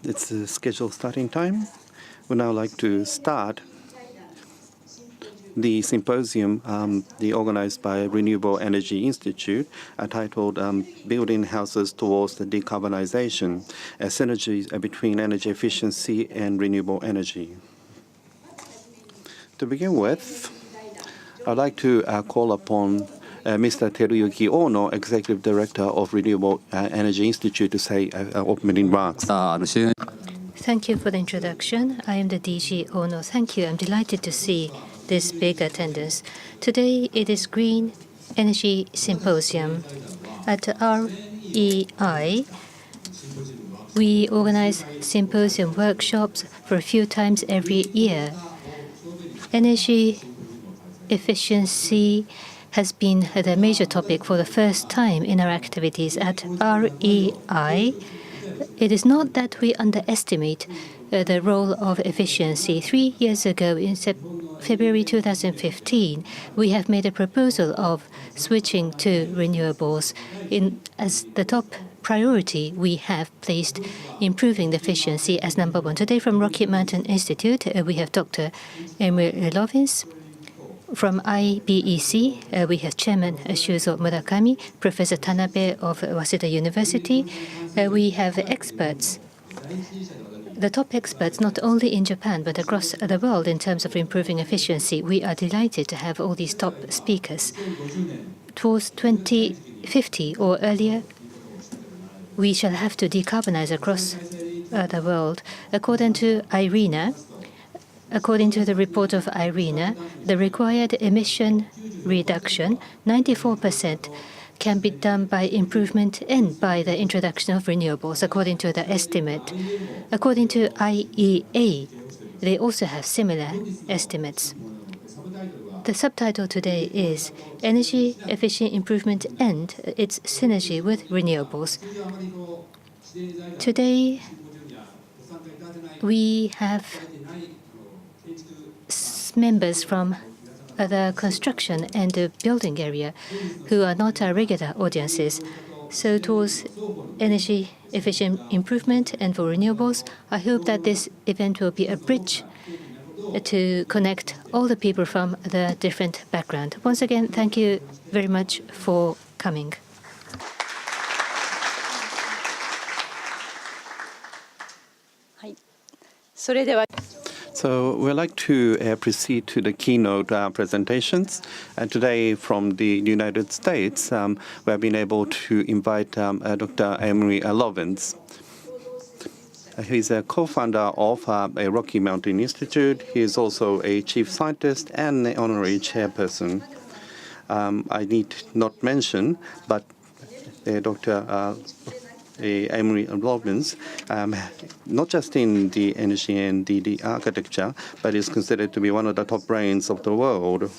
It's the scheduled starting time. We'd now like to start the symposium organized by Renewable Energy Institute, titled Building Houses Towards the Decarbonization, a synergy between energy efficiency and renewable energy. To begin with, I'd like to call upon Mr. Teruyuki Ono, Executive Director of Renewable Energy Institute, to say opening remarks. Thank you for the introduction. I am the DG Ono. Thank you. I'm delighted to see this big attendance. Today it is Green Energy Symposium. At REI, we organize symposium workshops for a few times every year. Energy efficiency has been the major topic for the first time in our activities at REI. It is not that we underestimate the role of efficiency. 3 years ago, in February 2015, we have made a proposal of switching to renewables. As the top priority, we have placed improving the efficiency as number one. Today, from Rocky Mountain Institute, we have Dr. Emery Lovins. From IBEC, we have Chairman Shuzo Murakami, Professor Tanabe of Waseda University. We have experts, the top experts, not only in Japan, but across the world in terms of improving efficiency. We are delighted to have all these top speakers. Towards 2050 or earlier, we shall have to decarbonize across the world. According to the report of IRENA, the required emission reduction, 94%, can be done by improvement and by the introduction of renewables, according to the estimate. According to IEA, they also have similar estimates. The subtitle today is Energy Efficient Improvement and its Synergy with Renewables. Today, we have members from the construction and the building area who are not our regular audiences. So towards energy efficient improvement and for renewables, I hope that this event will be a bridge to connect all the people from the different background. Once again, thank you very much for coming. So we'd like to proceed to the keynote presentations. And today from the United States, we have been able to invite Dr. Emery Lovins. He's a co-founder of a Rocky Mountain Institute. He is also a chief scientist and an honorary chairperson. I need not mention, but Dr. Emery Lovins, not just in the energy and the architecture, but is considered to be one of the top brains of the world.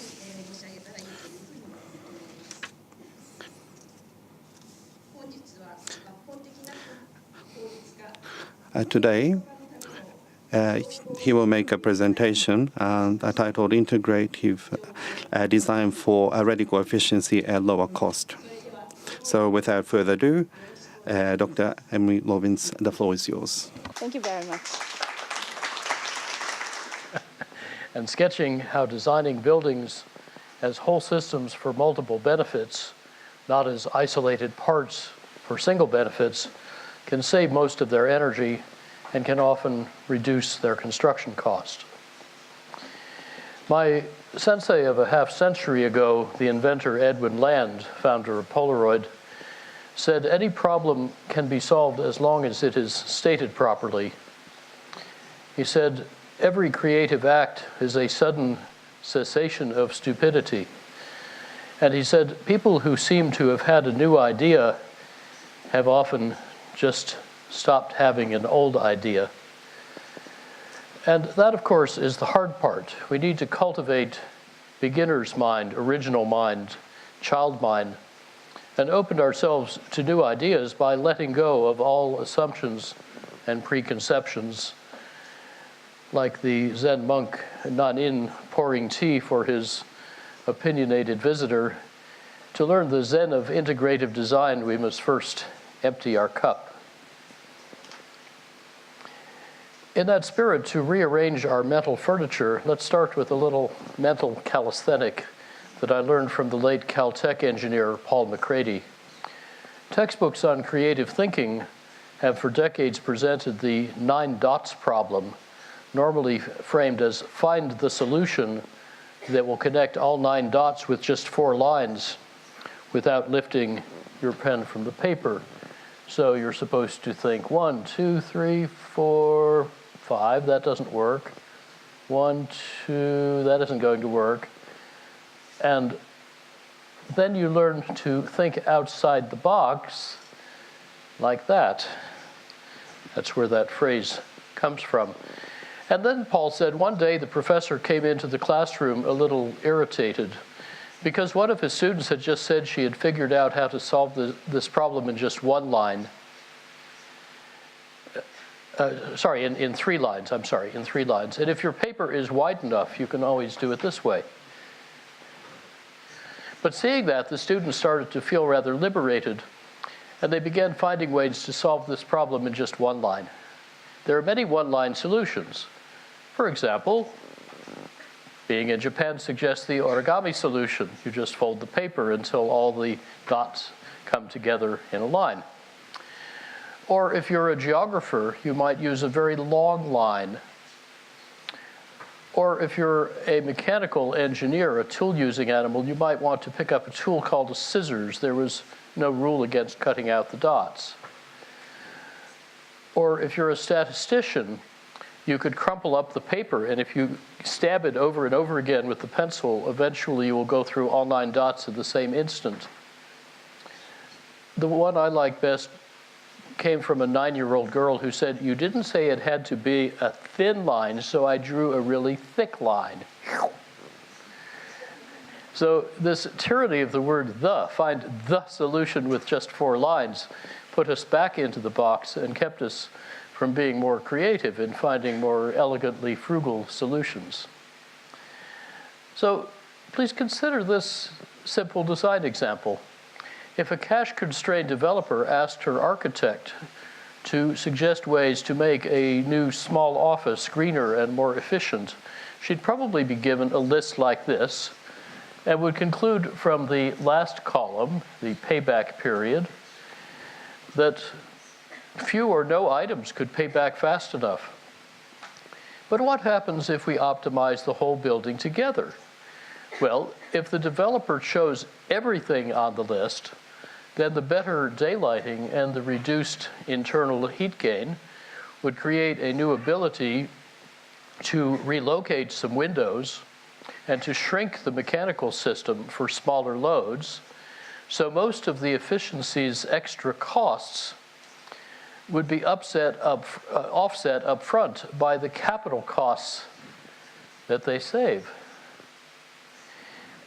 Today, he will make a presentation titled Integrative Design for Radical Efficiency at Lower Cost. So without further ado, Dr. Emery Lovins, the floor is yours. Thank you very much. And sketching how designing buildings as whole systems for multiple benefits, not as isolated parts for single benefits, can save most of their energy and can often reduce their construction cost. My sensei of a half-century ago, the inventor Edwin Land, founder of Polaroid, said any problem can be solved as long as it is stated properly. He said, every creative act is a sudden cessation of stupidity. And he said, people who seem to have had a new idea have often just stopped having an old idea. And that, of course, is the hard part. We need to cultivate beginner's mind, original mind, child mind, and open ourselves to new ideas by letting go of all assumptions and preconceptions, like the Zen monk Nanin pouring tea for his opinionated visitor. To learn the Zen of integrative design, we must first empty our cup. In that spirit, to rearrange our mental furniture, let's start with a little mental calisthenic that I learned from the late Caltech engineer Paul McCready. Textbooks on creative thinking have for decades presented the 9 dots problem, normally framed as find the solution that will connect all 9 dots with just 4 lines without lifting your pen from the paper. So you're supposed to think 1, 2, 3, 4, 5, that doesn't work. 1, 2, that isn't going to work. And then you learn to think outside the box like that. That's where that phrase comes from. And then Paul said one day the professor came into the classroom a little irritated because one of his students had just said she had figured out how to solve this problem in just 1 line. In 3 lines, in 3 lines. And if your paper is wide enough, you can always do it this way. But seeing that, the students started to feel rather liberated, and they began finding ways to solve this problem in just 1 line. There are many 1-line solutions. For example, being in Japan suggests the origami solution. You just fold the paper until all the dots come together in a line. Or if you're a geographer, you might use a very long line. Or if you're a mechanical engineer, a tool-using animal, you might want to pick up a tool called a scissors. There was no rule against cutting out the dots. Or if you're a statistician, you could crumple up the paper, and if you stab it over and over again with the pencil, eventually you will go through all 9 dots at the same instant. The one I like best came from a 9-year-old girl who said, "You didn't say it had to be a thin line, so I drew a really thick line." So this tyranny of the word "the," find the solution with just 4 lines, put us back into the box and kept us from being more creative in finding more elegantly frugal solutions. So please consider this simple design example. If a cash-constrained developer asked her architect to suggest ways to make a new small office greener and more efficient, she'd probably be given a list like this and would conclude from the last column, the payback period, that few or no items could pay back fast enough. But what happens if we optimize the whole building together? Well, if the developer chose everything on the list, then the better daylighting and the reduced internal heat gain would create a new ability to relocate some windows and to shrink the mechanical system for smaller loads. So most of the efficiency's extra costs would be offset up front by the capital costs that they save.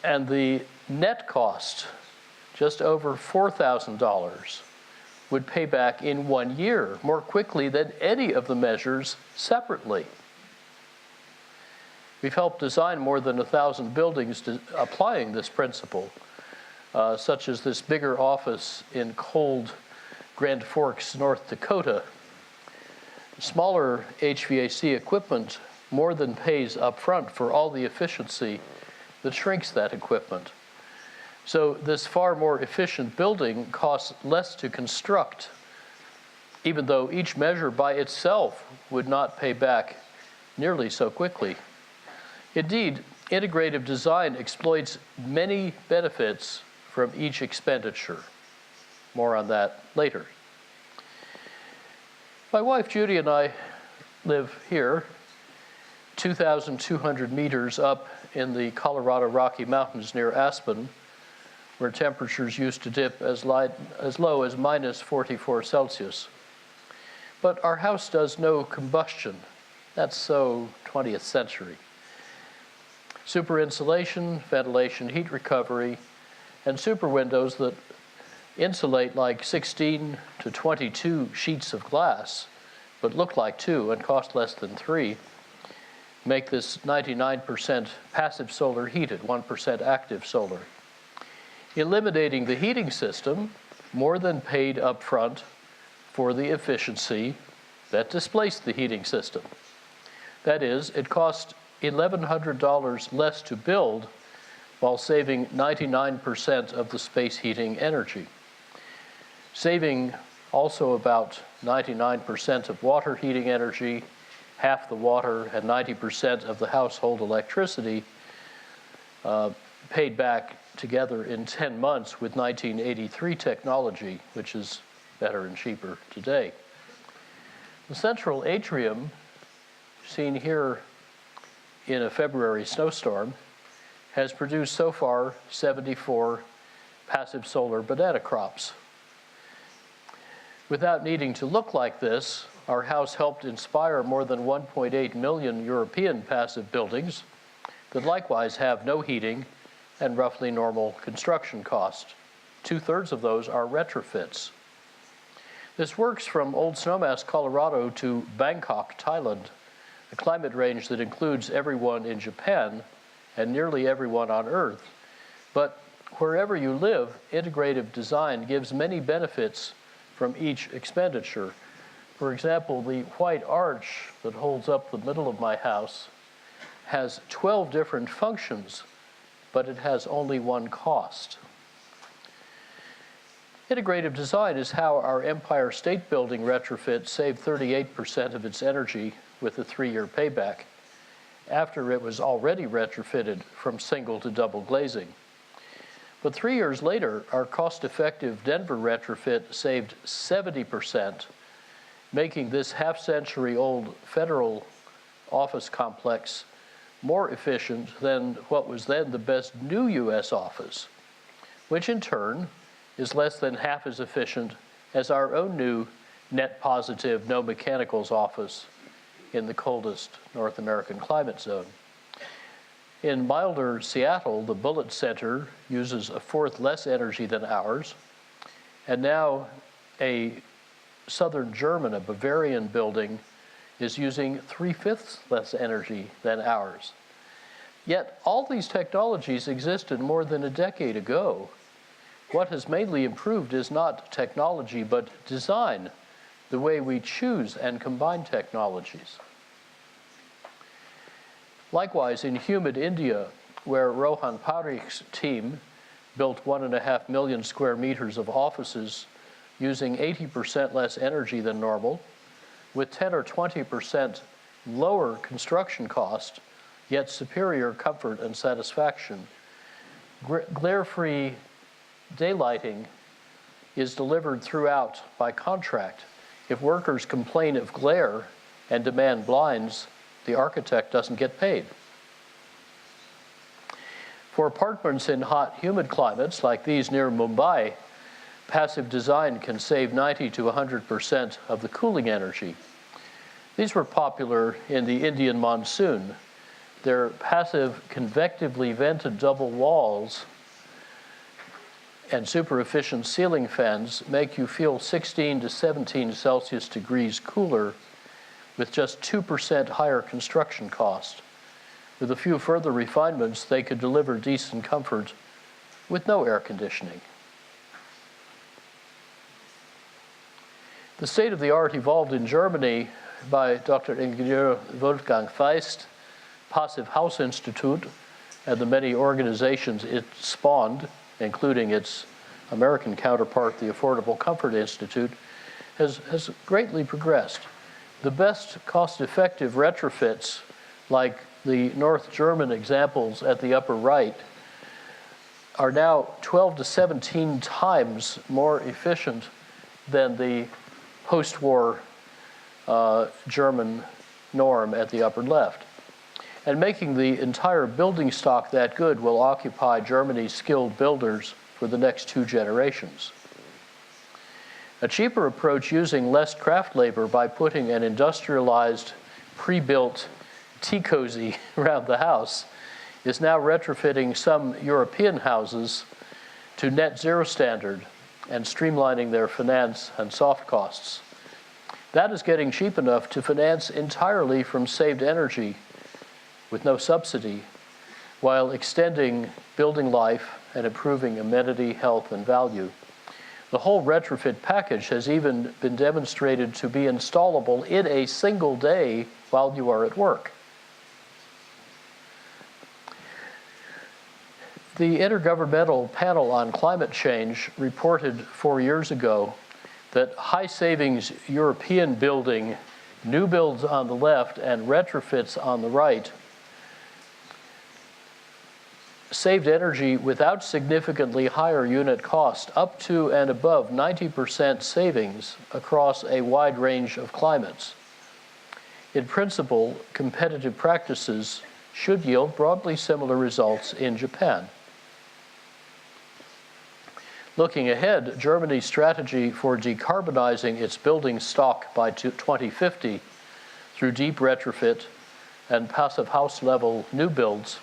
And the net cost, just over $4,000, would pay back in 1 year more quickly than any of the measures separately. We've helped design more than 1,000 buildings applying this principle, such as this bigger office in cold Grand Forks, North Dakota. Smaller HVAC equipment more than pays up front for all the efficiency that shrinks that equipment. So this far more efficient building costs less to construct, even though each measure by itself would not pay back nearly so quickly. Indeed, integrative design exploits many benefits from each expenditure. More on that later. My wife Judy and I live here, 2,200 meters up in the Colorado Rocky Mountains near Aspen, where temperatures used to dip as low as minus 44 Celsius. But our house does no combustion. That's so 20th century. Super insulation, ventilation, heat recovery, and super windows that insulate like 16 to 22 sheets of glass, but look like 2 and cost less than 3, make this 99% passive solar heated, 1% active solar. Eliminating the heating system, more than paid upfront for the efficiency that displaced the heating system. That is, it cost $1,100 less to build while saving 99% of the space heating energy, saving also about 99% of water heating energy, half the water, and 90% of the household electricity paid back together in 10 months with 1983 technology, which is better and cheaper today. The central atrium, seen here in a February snowstorm, has produced so far 74 passive solar banana crops. Without needing to look like this, our house helped inspire more than 1.8 million European passive buildings that likewise have no heating and roughly normal construction cost. 2/3 of those are retrofits. This works from Old Snowmass, Colorado to Bangkok, Thailand, a climate range that includes everyone in Japan and nearly everyone on Earth. But wherever you live, integrative design gives many benefits from each expenditure. For example, the white arch that holds up the middle of my house has 12 different functions, but it has only one cost. Integrative design is how our Empire State Building retrofit saved 38% of its energy with a 3-year payback, after it was already retrofitted from single to double glazing. But 3 years later, our cost-effective Denver retrofit saved 70%, making this half-century-old federal office complex more efficient than what was then the best new U.S. office, which in turn is less than half as efficient as our own new net positive no mechanicals office in the coldest North American climate zone. In milder Seattle, the Bullitt Center uses 1/4 less energy than ours, and now a southern German, a Bavarian building, is using 3/5 less energy than ours. Yet all these technologies existed more than a decade ago. What has mainly improved is not technology, but design, the way we choose and combine technologies. Likewise, in humid India, where Rohan Parikh's team built 1.5 million square meters of offices using 80% less energy than normal, with 10 or 20% lower construction cost, yet superior comfort and satisfaction. Glare-free daylighting is delivered throughout by contract. If workers complain of glare and demand blinds, the architect doesn't get paid. For apartments in hot, humid climates like these near Mumbai, passive design can save 90 to 100% of the cooling energy. These were popular in the Indian monsoon. Their passive, convectively vented double walls and super efficient ceiling fans make you feel 16 to 17 Celsius degrees cooler with just 2% higher construction cost. With a few further refinements, they could deliver decent comfort with no air conditioning. The state-of-the-art evolved in Germany by Dr. Ingenieur Wolfgang Feist, Passive House Institute, and the many organizations it spawned, including its American counterpart, the Affordable Comfort Institute, has greatly progressed. The best cost-effective retrofits, like the North German examples at the upper right, are now 12 to 17 times more efficient than the post-war German norm at the upper left. And making the entire building stock that good will occupy Germany's skilled builders for the next 2 generations. A cheaper approach using less craft labor by putting an industrialized, pre-built tea cozy around the house is now retrofitting some European houses to net zero standard and streamlining their finance and soft costs. That is getting cheap enough to finance entirely from saved energy with no subsidy, while extending building life and improving amenity, health, and value. The whole retrofit package has even been demonstrated to be installable in a single day while you are at work. The Intergovernmental Panel on Climate Change reported 4 years ago that high savings European building, new builds on the left and retrofits on the right, saved energy without significantly higher unit cost, up to and above 90% savings across a wide range of climates. In principle, competitive practices should yield broadly similar results in Japan. Looking ahead, Germany's strategy for decarbonizing its building stock by 2050 through deep retrofit and passive house level new builds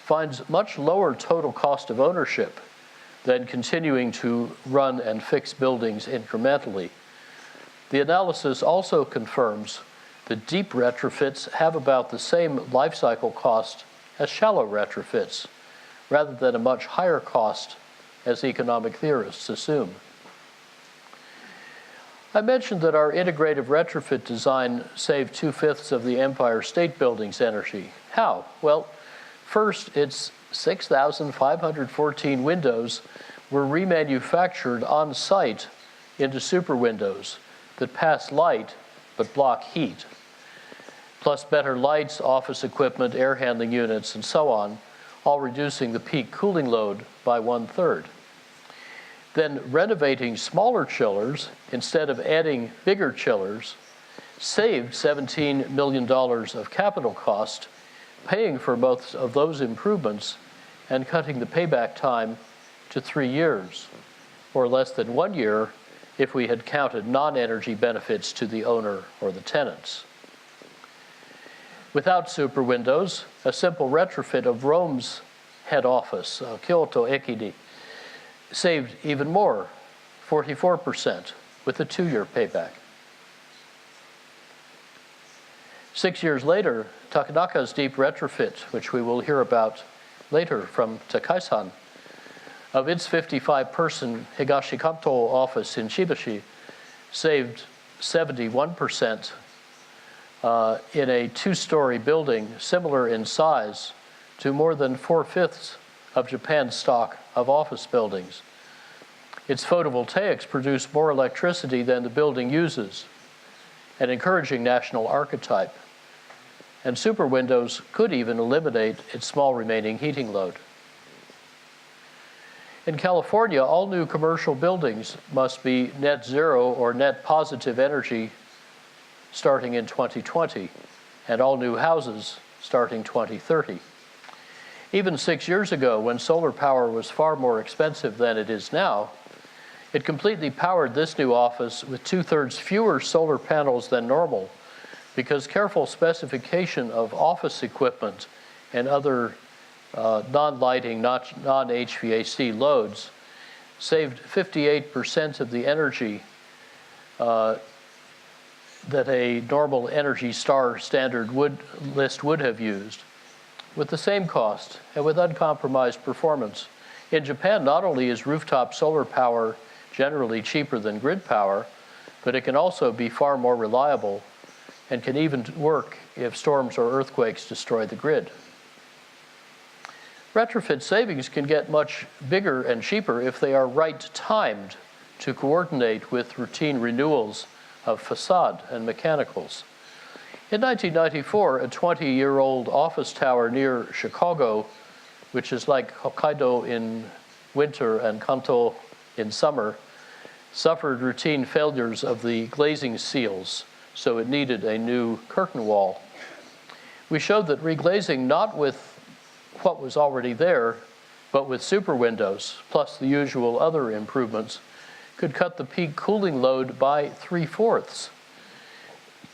finds much lower total cost of ownership than continuing to run and fix buildings incrementally. The analysis also confirms that deep retrofits have about the same life cycle cost as shallow retrofits, rather than a much higher cost as economic theorists assume. I mentioned that our integrative retrofit design saved 2/5 of the Empire State Building's energy. How? Well, first, its 6,514 windows were remanufactured on site into super windows that pass light but block heat, plus better lights, office equipment, air handling units, and so on, all reducing the peak cooling load by 1/3. Then renovating smaller chillers instead of adding bigger chillers saved $17 million of capital cost, paying for both of those improvements and cutting the payback time to 3 years, or less than 1 year if we had counted non-energy benefits to the owner or the tenants. Without super windows, a simple retrofit of Rome's head office, Kyoto Ekidi, saved even more, 44%, with a 2-year payback. 6 years later, Takanaka's deep retrofit, which we will hear about later from Takai-san, of its 55-person Higashi Kanto office in Shibashi, saved 71% in a 2-story building similar in size to more than 4/5 of Japan's stock of office buildings. Its photovoltaics produce more electricity than the building uses, an encouraging national archetype. And super windows could even eliminate its small remaining heating load. In California, all new commercial buildings must be net zero or net positive energy starting in 2020, and all new houses starting 2030. Even 6 years ago, when solar power was far more expensive than it is now, it completely powered this new office with 2/3 fewer solar panels than normal, because careful specification of office equipment and other non-lighting, non-HVAC loads saved 58% of the energy that a normal Energy Star standard list would have used, with the same cost and with uncompromised performance. In Japan, not only is rooftop solar power generally cheaper than grid power, but it can also be far more reliable and can even work if storms or earthquakes destroy the grid. Retrofit savings can get much bigger and cheaper if they are right-timed to coordinate with routine renewals of facade and mechanicals. In 1994, a 20-year-old office tower near Chicago, which is like Hokkaido in winter and Kanto in summer, suffered routine failures of the glazing seals, so it needed a new curtain wall. We showed that reglazing, not with what was already there, but with super windows, plus the usual other improvements, could cut the peak cooling load by 3/4.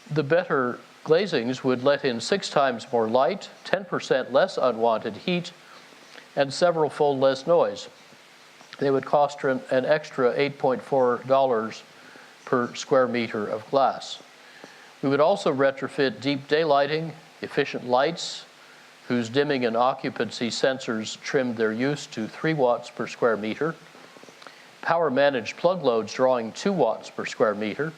The better glazings would let in 6 times more light, 10% less unwanted heat, and several-fold less noise. They would cost an extra $8.4 per square meter of glass. We would also retrofit deep daylighting, efficient lights, whose dimming and occupancy sensors trimmed their use to 3 watts per square meter, power-managed plug loads drawing 2 watts per square meter.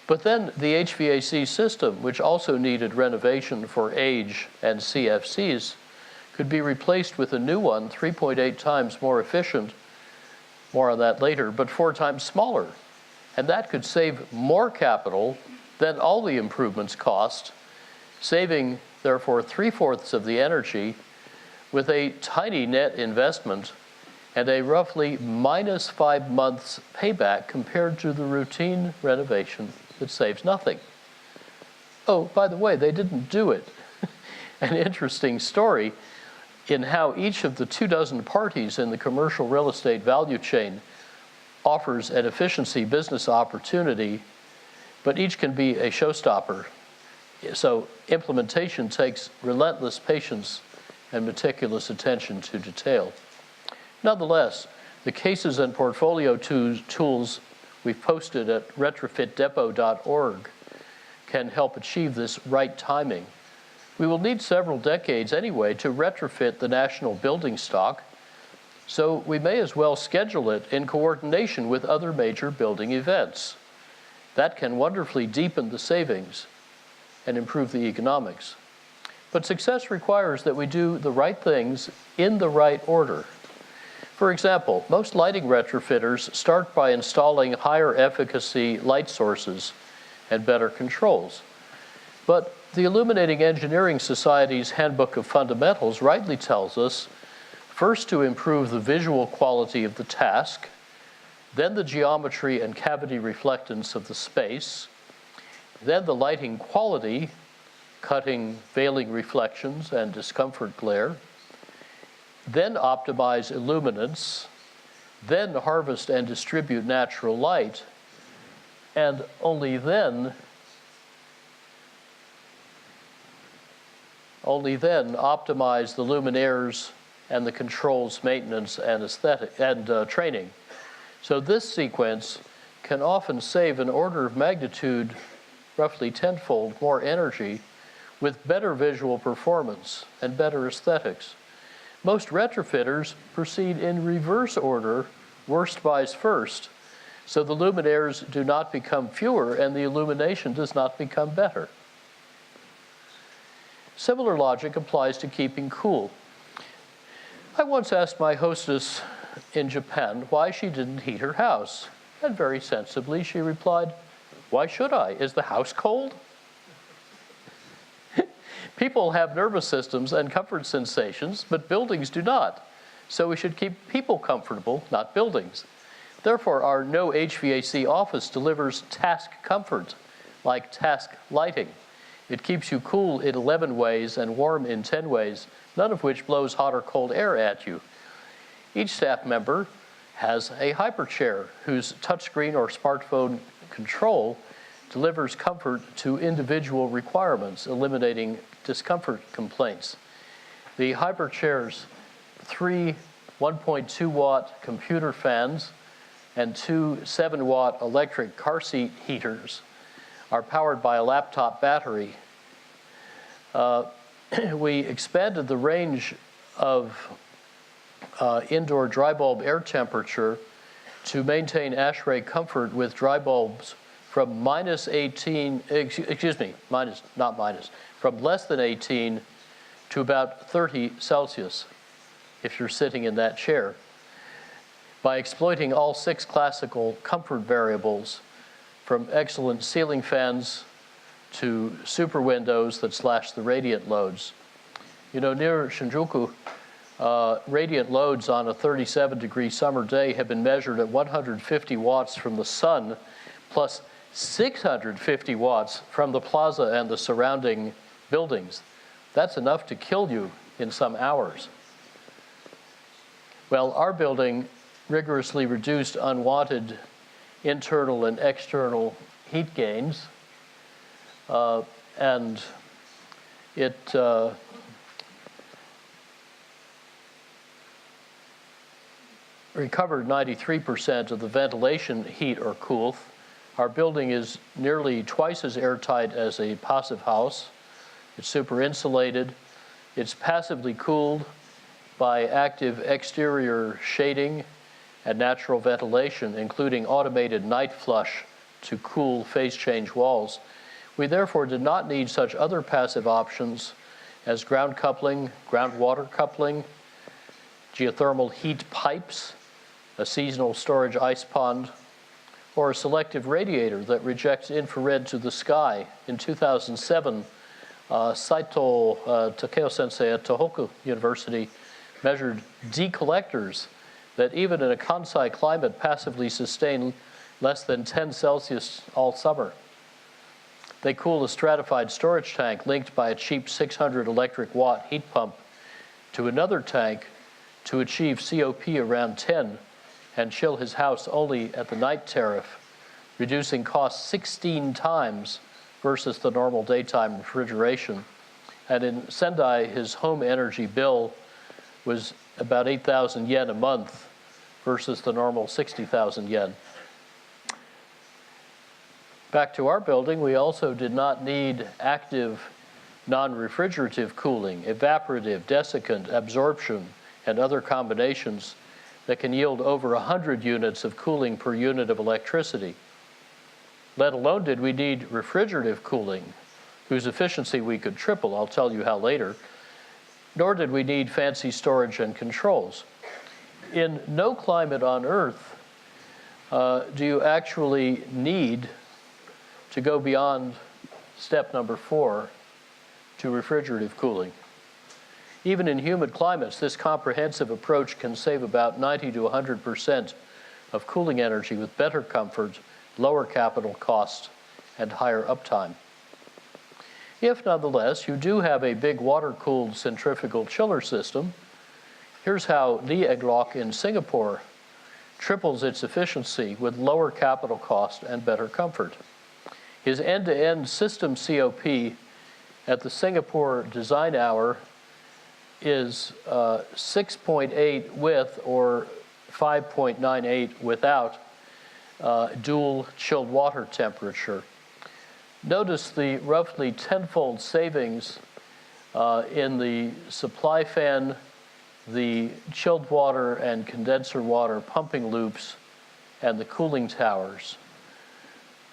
But then the HVAC system, which also needed renovation for age and CFCs, could be replaced with a new one, 3.8 times more efficient, more on that later, but 4 times smaller. And that could save more capital than all the improvements cost, saving, therefore, 3/4 of the energy with a tiny net investment and a roughly minus 5 months payback compared to the routine renovation that saves nothing. Oh, by the way, they didn't do it. An interesting story in how each of the 24 parties in the commercial real estate value chain offers an efficiency business opportunity, but each can be a showstopper. So implementation takes relentless patience and meticulous attention to detail. Nonetheless, the cases and portfolio tools we've posted at retrofitdepot.org can help achieve this right timing. We will need several decades anyway to retrofit the national building stock, so we may as well schedule it in coordination with other major building events. That can wonderfully deepen the savings and improve the economics. But success requires that we do the right things in the right order. For example, most lighting retrofitters start by installing higher efficacy light sources and better controls. But the Illuminating Engineering Society's Handbook of Fundamentals rightly tells us first to improve the visual quality of the task, then the geometry and cavity reflectance of the space, then the lighting quality, cutting, veiling reflections and discomfort glare, then optimize illuminance, then harvest and distribute natural light, and only then optimize the luminaires and the controls maintenance and aesthetic and training. So this sequence can often save an order of magnitude, roughly tenfold more energy, with better visual performance and better aesthetics. Most retrofitters proceed in reverse order, worst buys first, so the luminaires do not become fewer and the illumination does not become better. Similar logic applies to keeping cool. I once asked my hostess in Japan why she didn't heat her house, and very sensibly she replied, "Why should I? Is the house cold?" People have nervous systems and comfort sensations, but buildings do not. So we should keep people comfortable, not buildings. Therefore, our no HVAC office delivers task comfort, like task lighting. It keeps you cool in 11 ways and warm in 10 ways, none of which blows hot or cold air at you. Each staff member has a hyperchair whose touchscreen or smartphone control delivers comfort to individual requirements, eliminating discomfort complaints. The hyperchair's 3 1.2-watt computer fans and 2 7-watt electric car seat heaters are powered by a laptop battery. We expanded the range of indoor dry bulb air temperature to maintain ASHRAE comfort with dry bulbs from from less than 18 to about 30 Celsius if you're sitting in that chair, by exploiting all 6 classical comfort variables, from excellent ceiling fans to super windows that slash the radiant loads. You know, near Shinjuku, radiant loads on a 37-degree summer day have been measured at 150 watts from the sun, plus 650 watts from the plaza and the surrounding buildings. That's enough to kill you in some hours. Well, our building rigorously reduced unwanted internal and external heat gains, and it recovered 93% of the ventilation heat or cool. Our building is nearly twice as airtight as a passive house. It's super insulated. It's passively cooled by active exterior shading and natural ventilation, including automated night flush to cool phase change walls. We therefore did not need such other passive options as ground coupling, groundwater coupling, geothermal heat pipes, a seasonal storage ice pond, or a selective radiator that rejects infrared to the sky. In 2007, Saito Takeo-sensei at Tohoku University measured decollectors that even in a Kansai climate passively sustain less than 10 Celsius all summer. They cool a stratified storage tank linked by a cheap 600 electric watt heat pump to another tank to achieve COP around 10 and chill his house only at the night tariff, reducing costs 16 times versus the normal daytime refrigeration. And in Sendai, his home energy bill was about 8,000 yen a month versus the normal 60,000 yen. Back to our building, we also did not need active non-refrigerative cooling, evaporative, desiccant, absorption, and other combinations that can yield over 100 units of cooling per unit of electricity. Let alone did we need refrigerative cooling, whose efficiency we could triple. I'll tell you how later. Nor did we need fancy storage and controls. In no climate on Earth do you actually need to go beyond step number 4 to refrigerative cooling. Even in humid climates, this comprehensive approach can save about 90 to 100% of cooling energy with better comfort, lower capital cost, and higher uptime. If, nonetheless, you do have a big water-cooled centrifugal chiller system, here's how Lieglok in Singapore triples its efficiency with lower capital cost and better comfort. His end-to-end system COP at the Singapore Design Hour is 6.8 with or 5.98 without dual chilled water temperature. Notice the roughly tenfold savings in the supply fan, the chilled water and condenser water pumping loops, and the cooling towers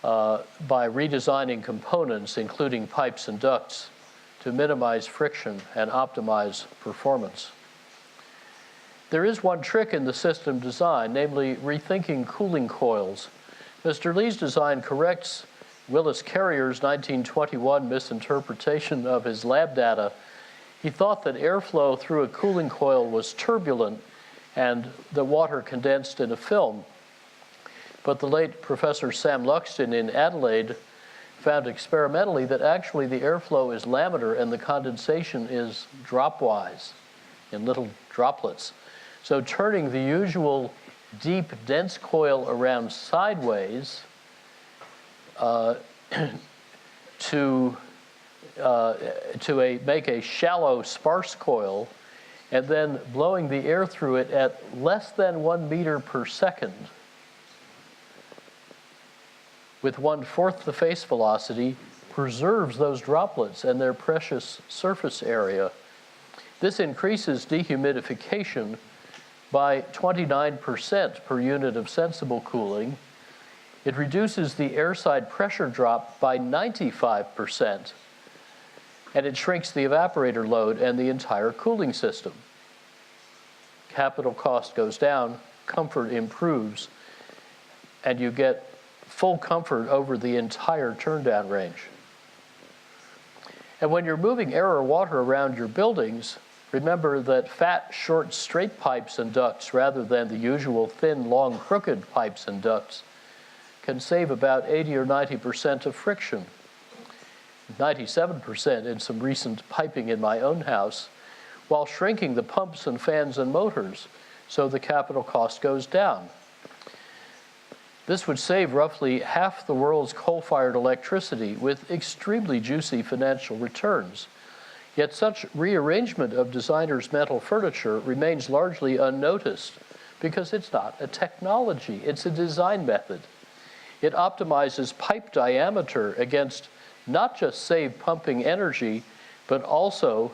by redesigning components, including pipes and ducts, to minimize friction and optimize performance. There is one trick in the system design, namely rethinking cooling coils. Mr. Lee's design corrects Willis Carrier's 1921 misinterpretation of his lab data. He thought that airflow through a cooling coil was turbulent and the water condensed in a film. But the late Professor Sam Luxton in Adelaide found experimentally that actually the airflow is laminar and the condensation is dropwise in little droplets. So turning the usual deep, dense coil around sideways to make a shallow, sparse coil, and then blowing the air through it at less than 1 meter per second with 1/4 the face velocity, preserves those droplets and their precious surface area. This increases dehumidification by 29% per unit of sensible cooling. It reduces the airside pressure drop by 95%, and it shrinks the evaporator load and the entire cooling system. Capital cost goes down, comfort improves, and you get full comfort over the entire turndown range. And when you're moving air or water around your buildings, remember that fat, short, straight pipes and ducts, rather than the usual thin, long, crooked pipes and ducts, can save about 80 or 90% of friction. 97% in some recent piping in my own house, while shrinking the pumps and fans and motors, so the capital cost goes down. This would save roughly half the world's coal-fired electricity with extremely juicy financial returns. Yet such rearrangement of designers' metal furniture remains largely unnoticed because it's not a technology, it's a design method. It optimizes pipe diameter against not just save pumping energy, but also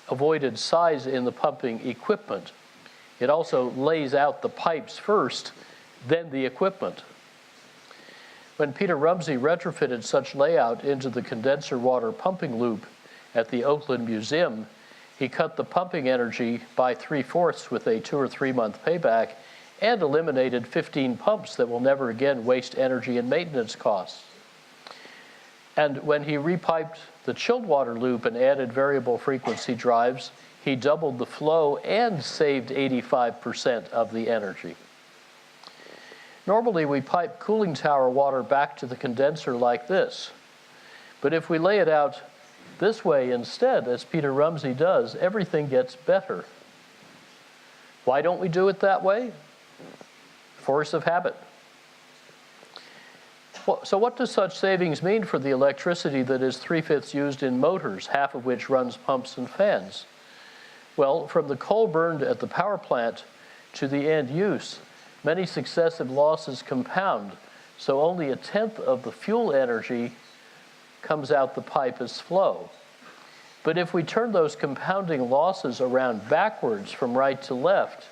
avoided size in the pumping equipment. It also lays out the pipes first, then the equipment. When Peter Rumsey retrofitted such layout into the condenser water pumping loop at the Oakland Museum, he cut the pumping energy by 3/4 with a 2 or 3 month payback and eliminated 15 pumps that will never again waste energy and maintenance costs. And when he repiped the chilled water loop and added variable frequency drives, he doubled the flow and saved 85% of the energy. Normally, we pipe cooling tower water back to the condenser like this. But if we lay it out this way instead, as Peter Rumsey does, everything gets better. Why don't we do it that way? Force of habit. So what does such savings mean for the electricity that is 3/5 used in motors, half of which runs pumps and fans? Well, from the coal burned at the power plant to the end use, many successive losses compound, so only 1/10 of the fuel energy comes out the pipe as flow. But if we turn those compounding losses around backwards from right to left,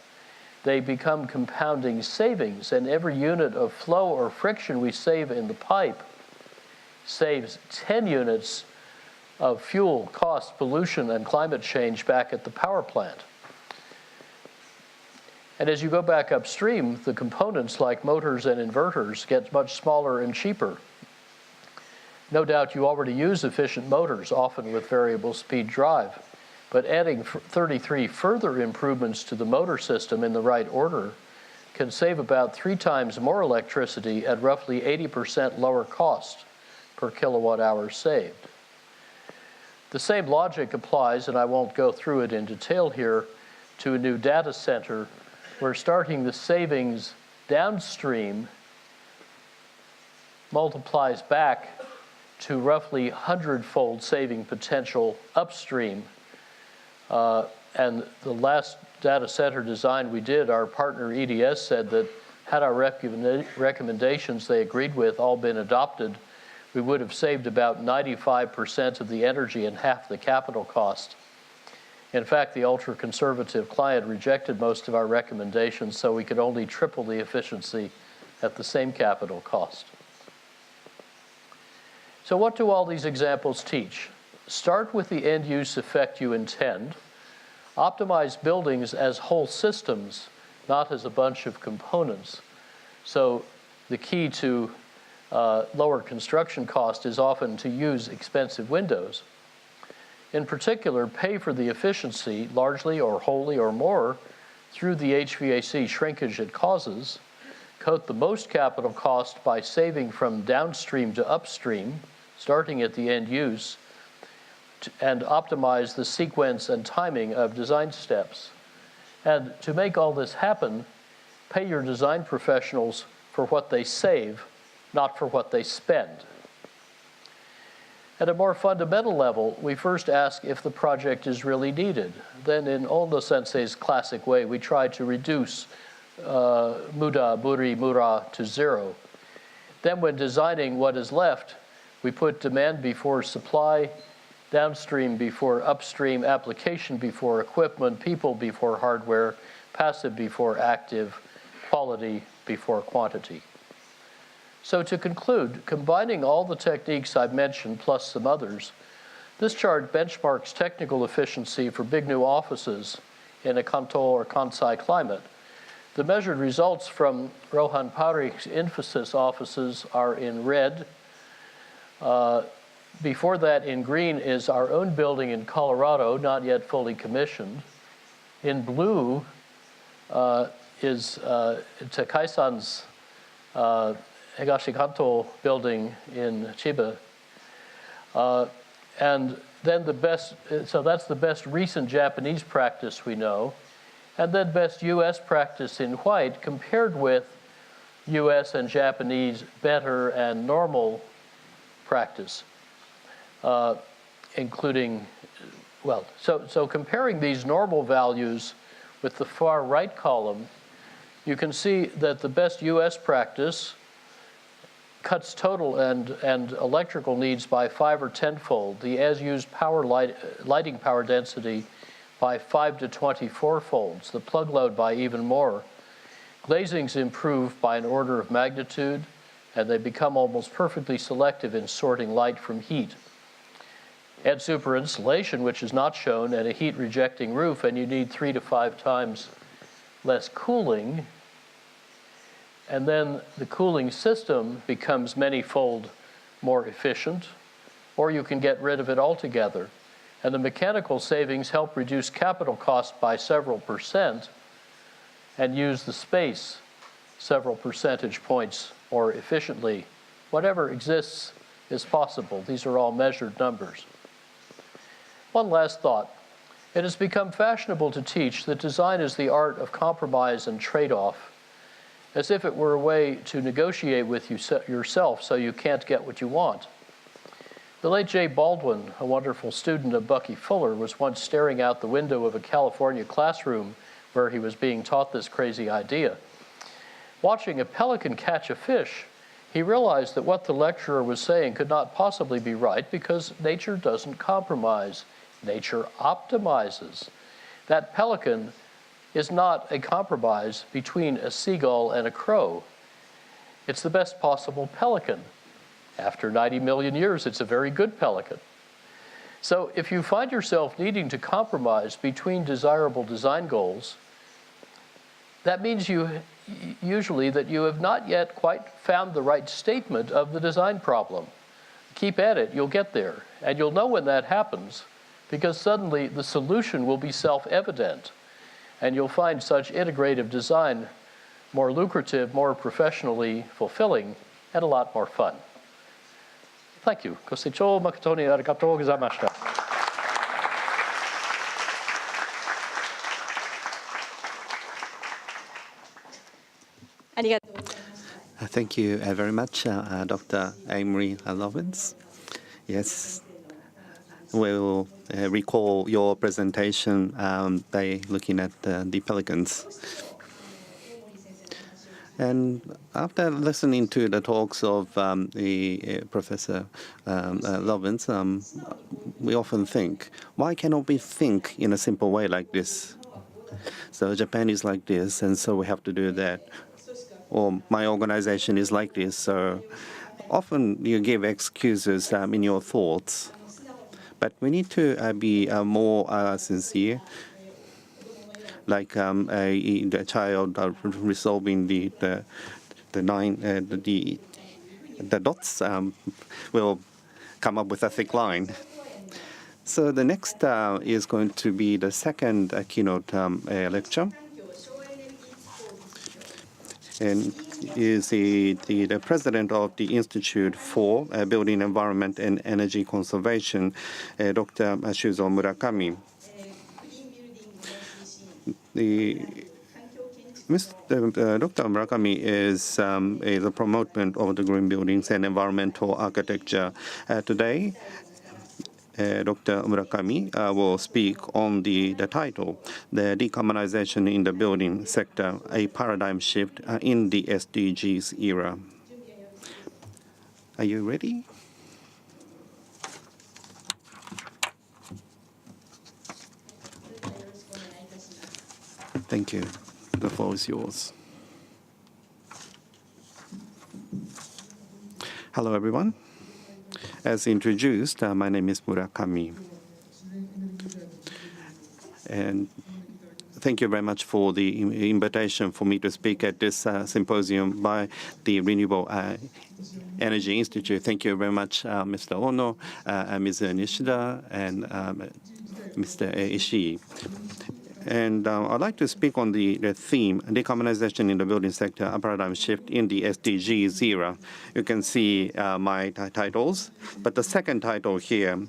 they become compounding savings, and every unit of flow or friction we save in the pipe saves 10 units of fuel, cost, pollution, and climate change back at the power plant. And as you go back upstream, the components like motors and inverters get much smaller and cheaper. No doubt you already use efficient motors, often with variable speed drive. But adding 33 further improvements to the motor system in the right order can save about 3 times more electricity at roughly 80% lower cost per kilowatt hour saved. The same logic applies, and I won't go through it in detail here, to a new data center where starting the savings downstream multiplies back to roughly 100-fold saving potential upstream. And the last data center design we did, our partner EDS said that had our recommendations they agreed with all been adopted, we would have saved about 95% of the energy and half the capital cost. In fact, the ultra-conservative client rejected most of our recommendations, so we could only triple the efficiency at the same capital cost. So what do all these examples teach? Start with the end-use effect you intend. Optimize buildings as whole systems, not as a bunch of components. So the key to lower construction cost is often to use expensive windows. In particular, pay for the efficiency, largely or wholly or more, through the HVAC shrinkage it causes. Coat the most capital cost by saving from downstream to upstream, starting at the end use, and optimize the sequence and timing of design steps. And to make all this happen, pay your design professionals for what they save, not for what they spend. At a more fundamental level, we first ask if the project is really needed. Then, in Ono Sensei's classic way, we try to reduce muda, buri, mura to 0. Then, when designing what is left, we put demand before supply, downstream before upstream, application before equipment, people before hardware, passive before active, quality before quantity. So to conclude, combining all the techniques I've mentioned plus some others, this chart benchmarks technical efficiency for big new offices in a Kanto or Kansai climate. The measured results from Rohan Parikh's Infosys offices are in red. Before that, in green, is our own building in Colorado, not yet fully commissioned. In blue is Takai-san's Higashi Kanto building in Chiba. And then the best, so that's the best recent Japanese practice we know. And then best US practice in white compared with US and Japanese better and normal practice. Including, well, so comparing these normal values with the far right column, you can see that the best US practice cuts total and electrical needs by 5 or 10-fold. The as-used lighting power density by 5 to 24 folds, the plug load by even more. Glazings improve by an order of magnitude, and they become almost perfectly selective in sorting light from heat. Add super insulation, which is not shown, and a heat-rejecting roof, and you need 3 to 5 times less cooling. And then the cooling system becomes many-fold more efficient, or you can get rid of it altogether. And the mechanical savings help reduce capital costs by several percent and use the space several percentage points more efficiently. Whatever exists is possible. These are all measured numbers. One last thought. It has become fashionable to teach that design is the art of compromise and trade-off, as if it were a way to negotiate with yourself so you can't get what you want. The late J. Baldwin, a wonderful student of Bucky Fuller, was once staring out the window of a California classroom where he was being taught this crazy idea. Watching a pelican catch a fish, he realized that what the lecturer was saying could not possibly be right because nature doesn't compromise. Nature optimizes. That pelican is not a compromise between a seagull and a crow. It's the best possible pelican. After 90 million years, it's a very good pelican. So if you find yourself needing to compromise between desirable design goals, that means usually that you have not yet quite found the right statement of the design problem. Keep at it, you'll get there. And you'll know when that happens, because suddenly the solution will be self-evident. And you'll find such integrative design more lucrative, more professionally fulfilling, and a lot more fun. Thank you. ご清聴誠にありがとうございました。Thank you very much, Dr. Amory Lovins. Yes, we'll recall your presentation by looking at the pelicans. And after listening to the talks of the Professor Lovins, we often think, why cannot we think in a simple way like this? So Japan is like this, and so we have to do that. Or my organization is like this, so often you give excuses in your thoughts. But we need to be more sincere. Like a child resolving the dots will come up with a thick line. So the next is going to be the second keynote lecture, and is the president of the Institute for Building Environment and Energy Conservation, Dr. Shuzo Murakami. Dr. Murakami is a promoter of the green buildings and environmental architecture. Today, Dr. Murakami will speak on the title, The Decarbonization in the Building Sector, a Paradigm Shift in the SDGs Era. Are you ready? Thank you. The floor is yours. Hello, everyone. As introduced, my name is Murakami. And thank you very much for the invitation for me to speak at this symposium by the Renewable Energy Institute. Thank you very much, Mr. Ono, Ms. Nishida, and Mr. Ishii. And I'd like to speak on the theme, decarbonization in the building sector, a paradigm shift in the SDGs era. You can see my titles, but the second title here,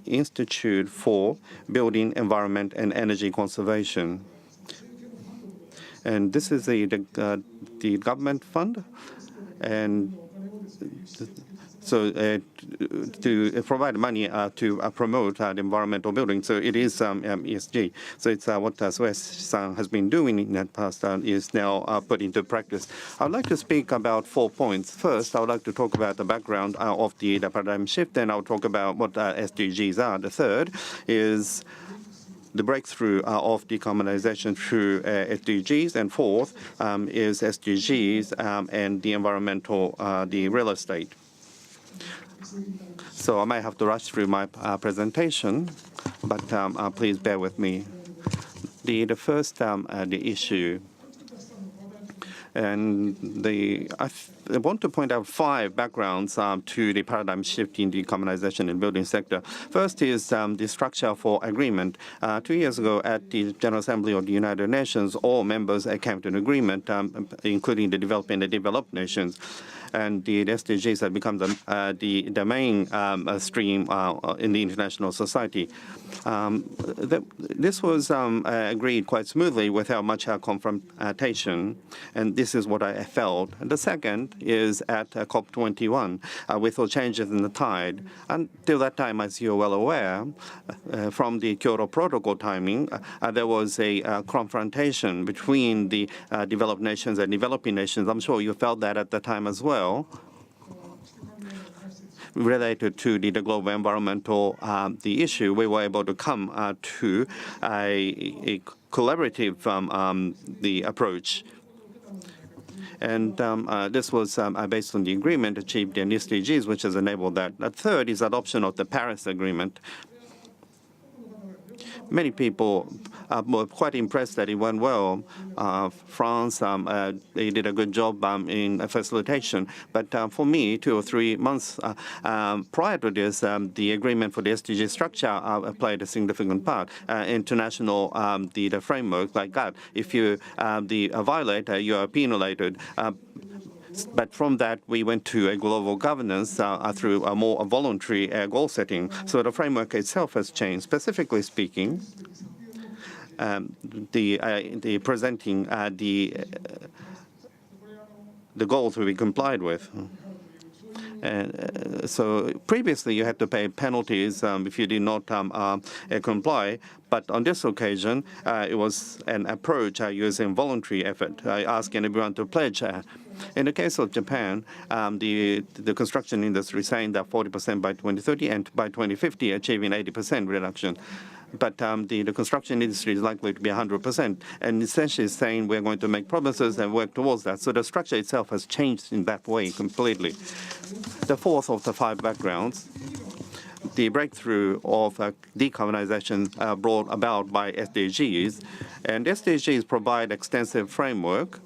Institute for Building Environment and Energy Conservation. And this is the government fund, and so to provide money to promote the environmental building. So it is ESG. So it's what Suez-san has been doing in the past is now put into practice. I would like to speak about 4 points. First, I would like to talk about the background of the paradigm shift, and I'll talk about what SDGs are. The third is the breakthrough of decarbonization through SDGs, and fourth is SDGs and the environmental, the real estate. So I might have to rush through my presentation, but please bear with me. The first the issue, and I want to point out 5 backgrounds to the paradigm shift in decarbonization in the building sector. First is the structure for agreement. 2 years ago at the General Assembly of the United Nations, all members came to an agreement, including the developing and the developed nations. And the SDGs have become the main stream in the international society. This was agreed quite smoothly without much confrontation, and this is what I felt. And the second is at COP21, with all changes in the tide. Until that time, as you're well aware, from the Kyoto Protocol timing, there was a confrontation between the developed nations and developing nations. I'm sure you felt that at the time as well. Related to the global environmental the issue, we were able to come to a collaborative the approach. And this was based on the agreement achieved in SDGs, which has enabled that. The third is adoption of the Paris Agreement. Many people were quite impressed that it went well. France, they did a good job in facilitation. But for me, 2 or 3 months prior to this, the agreement for the SDG structure played a significant part. International the framework like that, if you violate, you are penalized. But from that, we went to a global governance through a more voluntary goal setting. So the framework itself has changed. Specifically speaking, the presenting the goals will be complied with. So previously, you had to pay penalties if you did not comply. But on this occasion, it was an approach using voluntary effort, asking everyone to pledge. In the case of Japan, the construction industry saying that 40% by 2030 and by 2050 achieving 80% reduction. But the construction industry is likely to be 100%, and essentially saying we're going to make promises and work towards that. So the structure itself has changed in that way completely. The fourth of the 5 backgrounds, the breakthrough of decarbonization brought about by SDGs. And SDGs provide extensive framework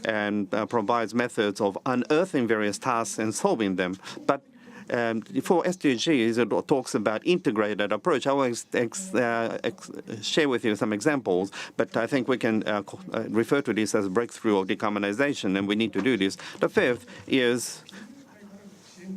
and provides methods of unearthing various tasks and solving them. But for SDGs, it talks about integrated approach. I will share with you some examples, but I think we can refer to this as breakthrough of decarbonization, and we need to do this. The fifth is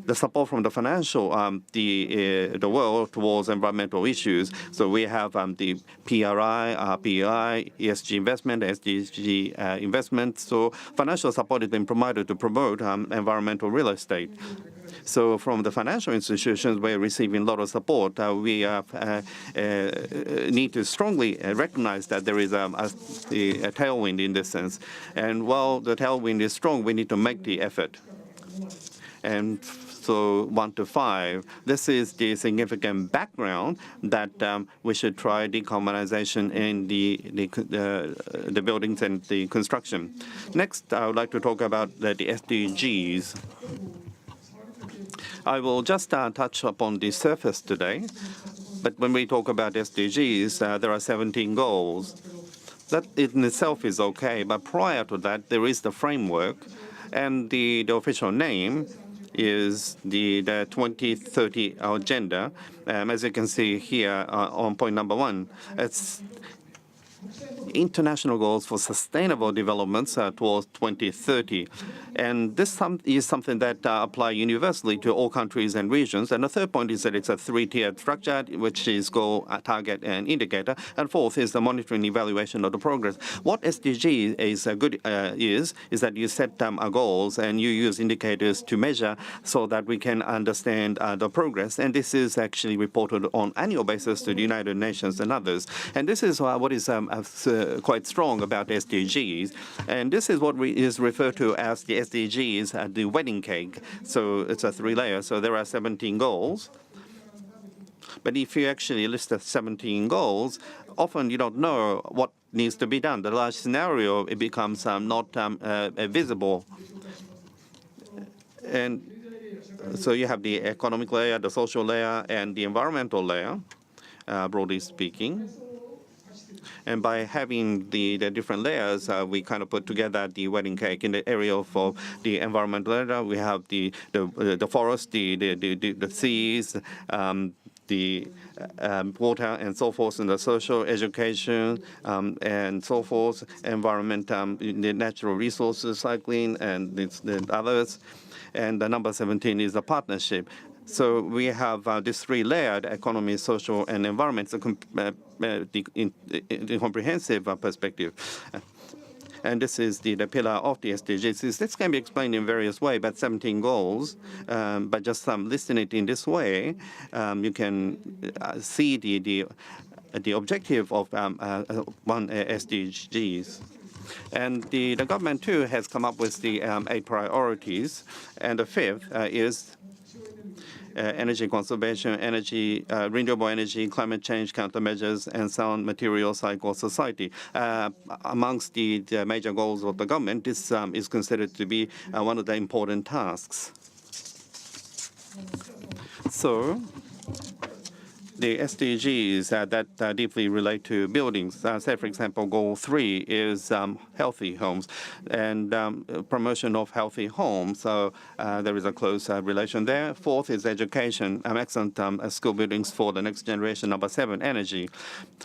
the support from the financial, the world towards environmental issues. So we have the PRI, PEI, ESG investment, SDG investment. So financial support has been provided to promote environmental real estate. So from the financial institutions, we're receiving a lot of support. We need to strongly recognize that there is a tailwind in this sense. And while the tailwind is strong, we need to make the effort. And so 1 to 5, this is the significant background that we should try decarbonization in the buildings and the construction. Next, I would like to talk about the SDGs. I will just touch upon the surface today, but when we talk about SDGs, there are 17 goals. That in itself is okay, but prior to that, there is the framework, and the official name is the 2030 agenda. As you can see here on point number 1, it's international goals for sustainable developments towards 2030. And this is something that apply universally to all countries and regions. And the third point is that it's a 3-tiered structure, which is goal, target, and indicator. And fourth is the monitoring evaluation of the progress. What SDG is good is that you set goals and you use indicators to measure so that we can understand the progress. And this is actually reported on annual basis to the United Nations and others. And this is what is quite strong about SDGs, and this is what is referred to as the SDGs, the wedding cake. So it's a 3-layer. So there are 17 goals. But if you actually list the 17 goals, often you don't know what needs to be done. The large scenario, it becomes not visible. And so you have the economic layer, the social layer, and the environmental layer, broadly speaking. And by having the different layers, we kind of put together the wedding cake. In the area of the environmental layer, we have the forest, the seas, the water and so forth, and the social education and so forth, environment, the natural resources cycling, and the others. And the number 17 is the partnership. So we have this three-layered economy, social, and environment, the comprehensive perspective. And this is the pillar of the SDGs. This can be explained in various ways, but 17 goals. But just listing it in this way, you can see the objective of one SDGs. And the government, too, has come up with the 8 priorities. And the 5th is energy conservation, renewable energy, climate change countermeasures, and sound material cycle society. Amongst the major goals of the government, this is considered to be one of the important tasks. So the SDGs that deeply relate to buildings. Say, for example, goal 3 is healthy homes and promotion of healthy homes. So there is a close relation there. 4th is education, excellent school buildings for the next generation. Number 7, energy.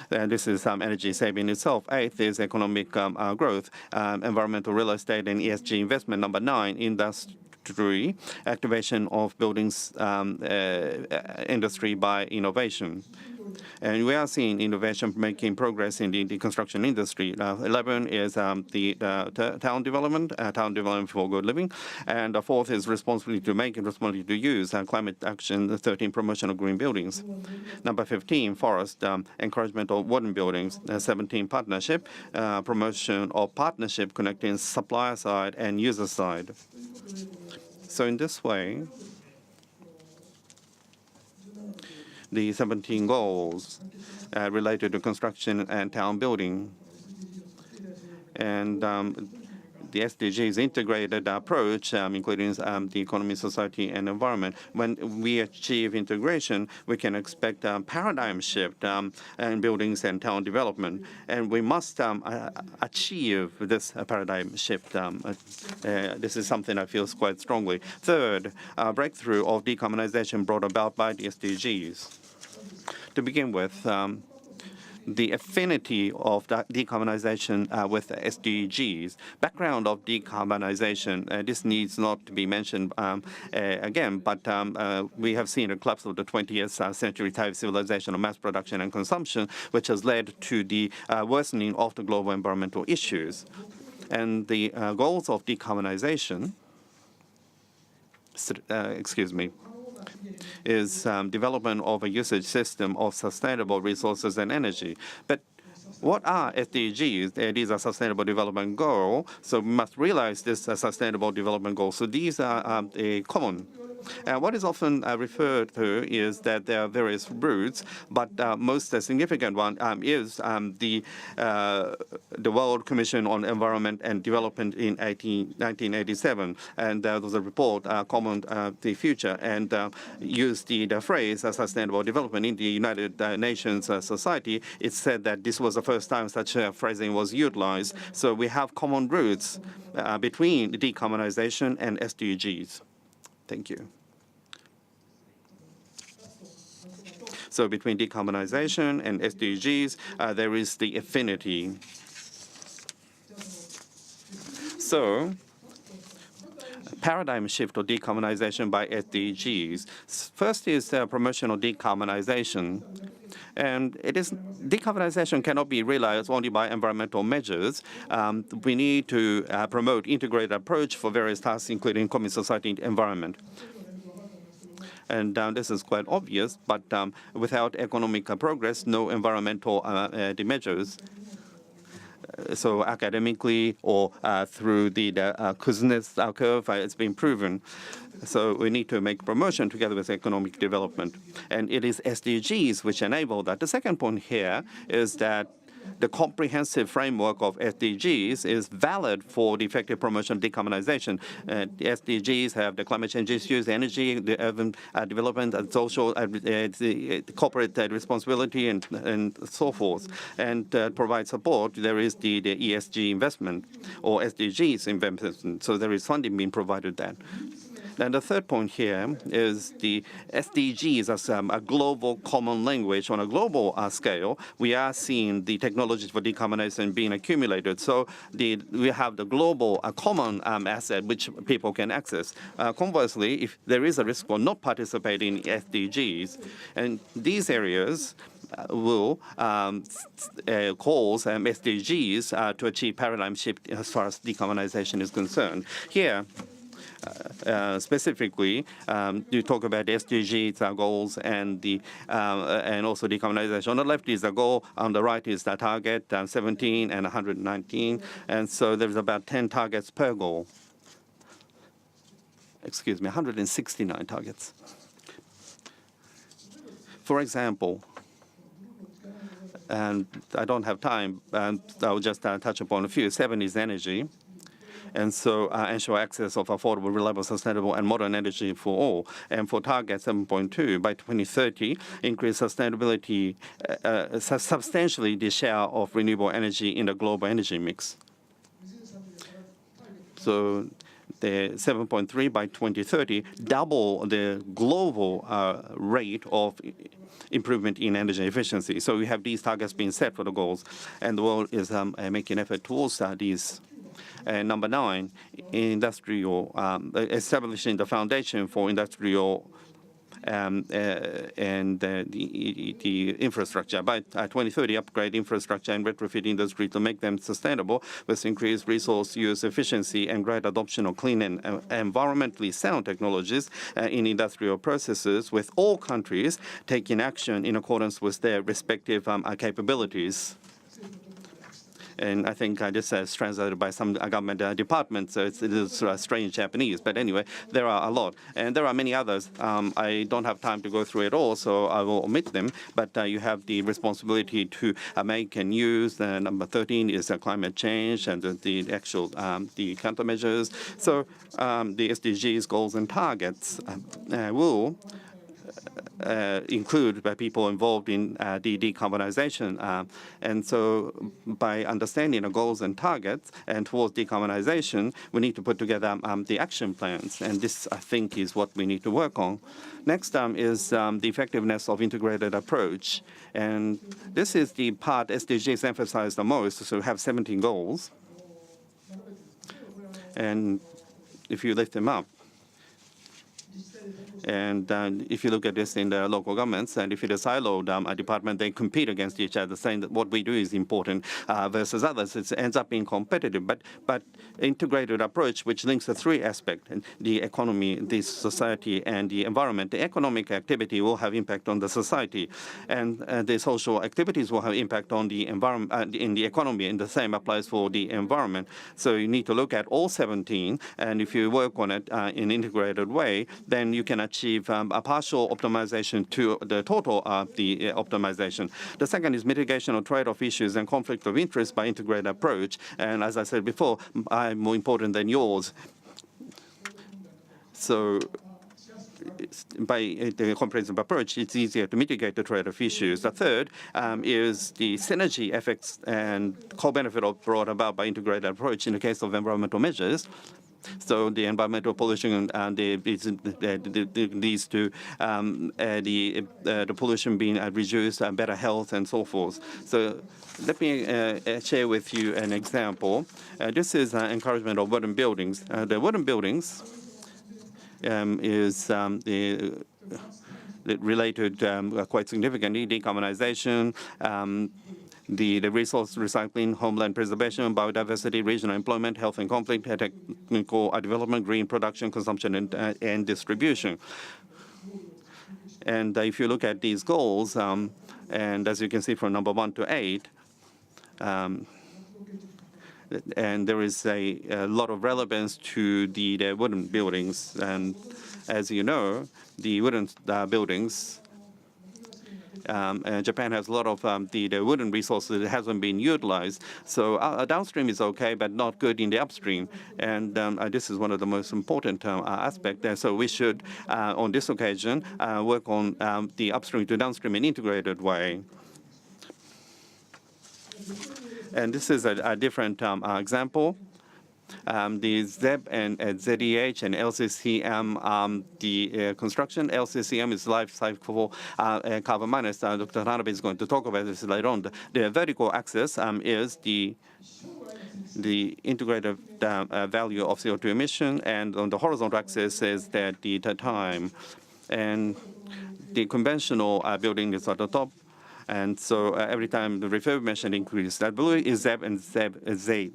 This is energy saving itself. 8th is economic growth, environmental real estate, and ESG investment. Number 9, industry. Activation of buildings industry by innovation. And we are seeing innovation making progress in the construction industry. 11 is the town development for good living. And the 4th is responsibility to make and responsibility to use, climate action. 13, promotion of green buildings. Number 15, forest, encouragement of wooden buildings. 17, partnership, promotion of partnership connecting supplier side and user side. So in this way, the 17 goals related to construction and town building, and the SDGs integrated approach, including the economy, society, and environment. When we achieve integration, we can expect a paradigm shift in buildings and town development. And we must achieve this paradigm shift. This is something I feel quite strongly. 3rd, breakthrough of decarbonization brought about by the SDGs. To begin with, the affinity of decarbonization with SDGs. Background of decarbonization, this needs not to be mentioned again, but we have seen a collapse of the 20th century type civilization of mass production and consumption, which has led to the worsening of the global environmental issues. And the goals of decarbonization, is development of a usage system of sustainable resources and energy. But what are SDGs? These are Sustainable Development Goals. So we must realize this Sustainable Development Goals. So these are common. What is often referred to is that there are various routes, but most significant one is the World Commission on Environment and Development in 1987, and there was a report, Common the Future, and used the phrase sustainable development in the United Nations Society. It said that this was the first time such phrasing was utilized. So we have common roots between decarbonization and SDGs. Thank you. So between decarbonization and SDGs, there is the affinity. So paradigm shift of decarbonization by SDGs. First is promotion of decarbonization. And decarbonization cannot be realized only by environmental measures. We need to promote integrated approach for various tasks, including economy, society, and environment. And this is quite obvious, but without economic progress, no environmental measures. so academically or through the Kuznets curve, it's been proven. So we need to make promotion together with economic development. And it is SDGs which enable that. The second point here is that the comprehensive framework of SDGs is valid for the effective promotion of decarbonization. The SDGs have the climate change issues, energy, the urban development, and social, corporate responsibility, and so forth. And provide support. There is the ESG investment or SDGs investment. So there is funding being provided that. And the third point here is the SDGs as a global common language. On a global scale, we are seeing the technologies for decarbonization being accumulated. So we have the global common asset which people can access. Conversely, if there is a risk for not participating in SDGs, and these areas will cause SDGs to achieve paradigm shift as far as decarbonization is concerned. Here, specifically, you talk about SDGs goals and also decarbonization. On the left is the goal, on the right is the target, 17 and 119, and so there's about 10 targets per goal. Excuse me, 169 targets. For example, and I don't have time, I'll just touch upon a few. 7 is energy. And so ensure access of affordable, reliable, sustainable, and modern energy for all. And for target 7.2, by 2030, increase sustainability substantially the share of renewable energy in the global energy mix. So the 7.3 by 2030, double the global rate of improvement in energy efficiency. So we have these targets being set for the goals, and the world is making effort towards these. Number 9, industrial, establishing the foundation for industrial and the infrastructure. By 2030, upgrade infrastructure and retrofit industry to make them sustainable with increased resource use efficiency and great adoption of clean and environmentally sound technologies in industrial processes, with all countries taking action in accordance with their respective capabilities. And I think this is translated by some government departments, so it is strange Japanese. But anyway, there are a lot. And there are many others. I don't have time to go through it all, so I will omit them. But you have the responsibility to make and use. Number 13 is climate change and the actual the countermeasures. So the SDGs goals and targets will include by people involved in the decarbonization. And so by understanding the goals and targets and towards decarbonization, we need to put together the action plans. And this, I think, is what we need to work on. Next is the effectiveness of integrated approach. And this is the part SDGs emphasize the most. So we have 17 goals. And if you lift them up, and if you look at this in the local governments, and if it is siloed a department, they compete against each other, saying that what we do is important versus others. It ends up being competitive. But integrated approach, which links the 3 aspects, the economy, the society, and the environment. The economic activity will have impact on the society, and the social activities will have impact on the environment in the economy, and the same applies for the environment. So you need to look at all 17, and if you work on it in an integrated way, then you can achieve a partial optimization to the total of the optimization. The second is mitigation of trade-off issues and conflict of interest by integrated approach. And as I said before, I'm more important than yours. So by the comprehensive approach, it's easier to mitigate the trade-off issues. The third is the synergy effects and co-benefit brought about by integrated approach in the case of environmental measures. So the environmental pollution leads to the pollution being reduced, better health, and so forth. So let me share with you an example. This is encouragement of wooden buildings. The wooden buildings is related quite significantly decarbonization. The resource recycling, homeland preservation, biodiversity, regional employment, health and conflict, technical development, green production, consumption, and distribution. And if you look at these goals, and as you can see from number 1 to 8, and there is a lot of relevance to the wooden buildings. And as you know, the wooden buildings, Japan has a lot of the wooden resources that hasn't been utilized. So downstream is okay, but not good in the upstream. And this is one of the most important aspects there. So we should, on this occasion, work on the upstream to downstream in an integrated way. And this is a different example. The ZEB and ZEH and LCCM, the construction. LCCM is life cycle carbon minus. Dr. Hanabe is going to talk about this later on. The vertical axis is the integrated value of CO2 emission, and on the horizontal axis is that the time. And the conventional building is at the top. And so every time the refurbishment increases, that blue is ZEB and ZEH.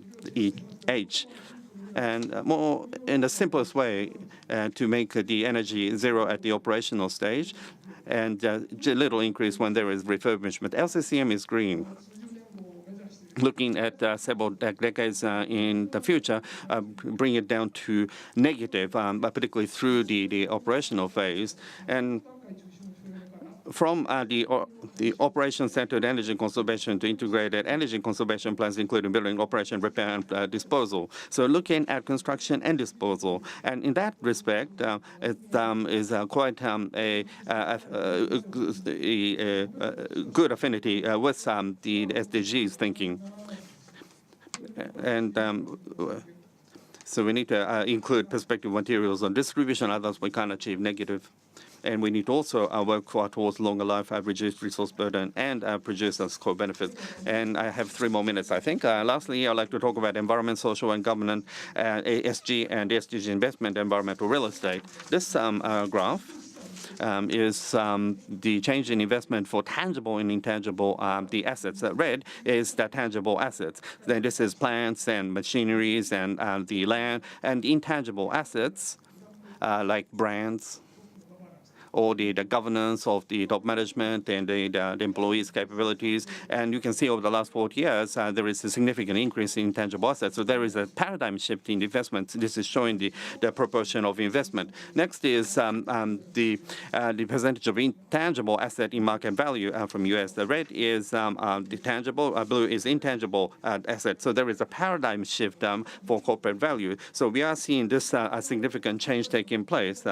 And more in the simplest way to make the energy zero at the operational stage, and little increase when there is refurbishment. LCCM is green. Looking at several decades in the future, bring it down to negative, particularly through the operational phase. And from the operation-centered energy conservation to integrated energy conservation plans, including building, operation, repair, and disposal. So looking at construction and disposal. And in that respect, it is quite a good affinity with the SDGs thinking. And so we need to include perspective materials on distribution, others we can't achieve negative. And we need to also work towards longer life, reduced resource burden, and produce as co-benefits. And I have 3 more minutes, I think. Lastly, I'd like to talk about environment, social, and governance, ESG, and SDG investment, environmental real estate. This graph is the change in investment for tangible and intangible the assets. Red is the tangible assets. Then this is plants and machineries and the land, and intangible assets like brands, or the governance of the top management and the employees' capabilities. And you can see over the last 40 years, there is a significant increase in intangible assets. So there is a paradigm shift in investments. This is showing the proportion of investment. Next is the percentage of intangible asset in market value from U.S. The red is the tangible, blue is intangible asset. So there is a paradigm shift for corporate value. So we are seeing this a significant change taking place.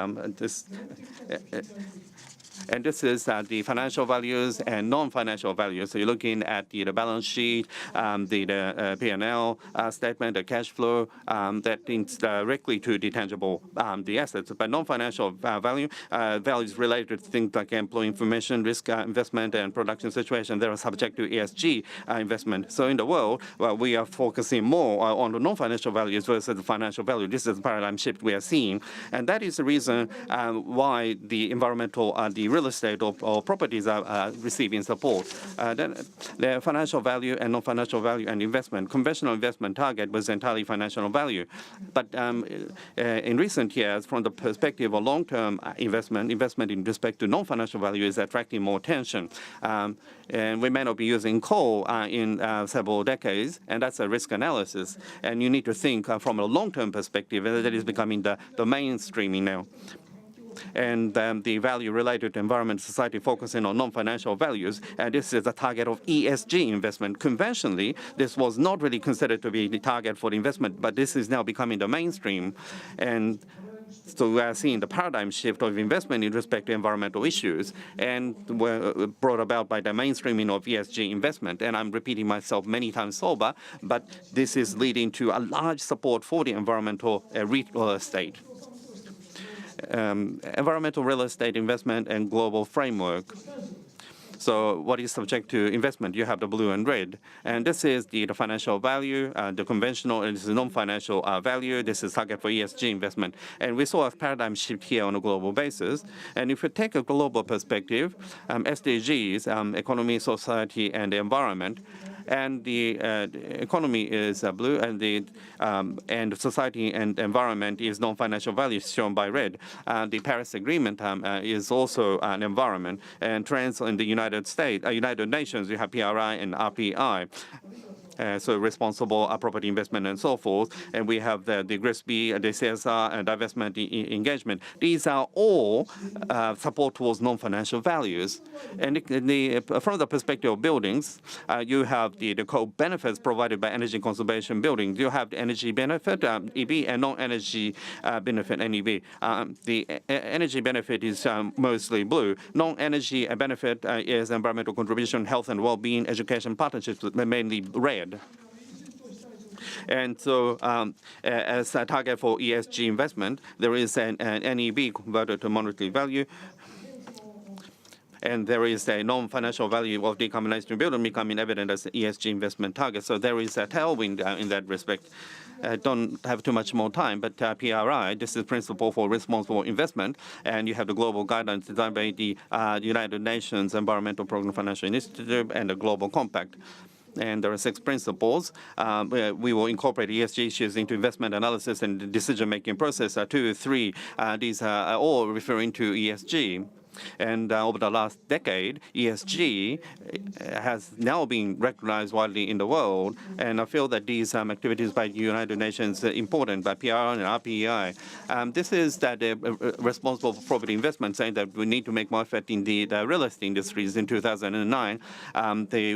And this is the financial values and non-financial values. So you're looking at the balance sheet, the P&L statement, the cash flow that links directly to the tangible the assets. But non-financial value values related to things like employee information, risk investment, and production situation. They are subject to ESG investment. So in the world, we are focusing more on the non-financial values versus the financial value. This is the paradigm shift we are seeing, and that is the reason why the environmental the real estate or properties are receiving support. Then the financial value and non-financial value and investment. Conventional investment target was entirely financial value. But in recent years, from the perspective of long-term investment in respect to non-financial value is attracting more attention. And we may not be using coal in several decades, and that's a risk analysis. And you need to think from a long-term perspective, that is becoming the mainstreaming now. And the value related to environment, society focusing on non-financial values. And this is a target of ESG investment. Conventionally, this was not really considered to be the target for the investment, but this is now becoming the mainstream. And so we are seeing the paradigm shift of investment in respect to environmental issues, and were brought about by the mainstreaming of ESG investment. And I'm repeating myself many times over, but this is leading to a large support for the environmental real estate. Environmental real estate investment and global framework. So what is subject to investment? You have the blue and red. And this is the financial value, the conventional, and this is non-financial value. This is target for ESG investment. And we saw a paradigm shift here on a global basis. And if we take a global perspective, SDGs, economy, society, and the environment, and the economy is blue, and the and society and environment is non-financial values shown by red. The Paris Agreement is also an environment, and trends in the United Nations, you have PRI and RPI. so responsible property investment and so forth. And we have the GRISB, the CSR, and divestment engagement. These are all support towards non-financial values. And from the perspective of buildings, you have the co-benefits provided by energy conservation buildings. You have the energy benefit, EB, and non-energy benefit, NEB. The energy benefit is mostly blue. Non-energy benefit is environmental contribution, health and well-being, education partnerships, mainly red. And so as a target for ESG investment, there is an NEB converted to monetary value. And there is a non-financial value of decarbonizing building becoming evident as ESG investment target. So there is a tailwind in that respect. Don't have too much more time, but PRI, this is Principle for Responsible Investment, and you have the global guidelines designed by the United Nations Environmental Program Financial Initiative and the Global Compact. And there are 6 principles. We will incorporate ESG issues into investment analysis and decision-making process. 2, 3, these are all referring to ESG. And over the last decade, ESG has now been recognized widely in the world. And I feel that these activities by the United Nations are important, by PRI and RPEI. This is that responsible for property investment, saying that we need to make more effort in the real estate industries. In 2009,